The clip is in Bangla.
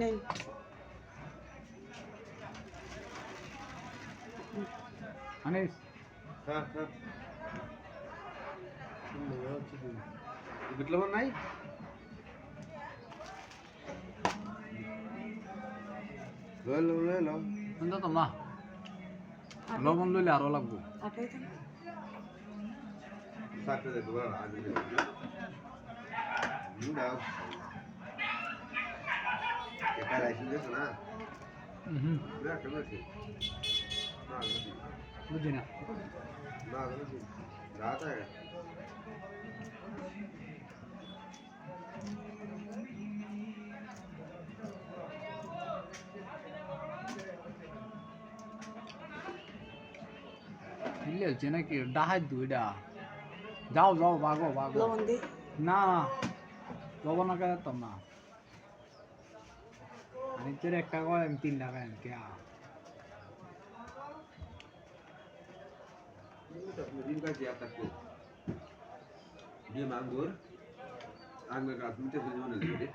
নিন আনিস হ্যাঁ হ্যাঁ বিট লবণ নাই লয় শুনতে তো না লবণ লইলে আরো লাগবো আটাই দেন সাথে দে দুবার আগে দে দাও এটা রাইস দিছ না পুরা কেমন আছে না বুঝি না না রাত আগে দিলে হচ্ছে নাকি ডাহাই দুইটা যাও যাও বাগো বাগো লবণ দিই না লবণ আগে যেতাম না আমি তোর একটা করে আমি 3 টাকা কে दिन का जिया तक ये मांगूर आग में काट मुझे फिर होने लगे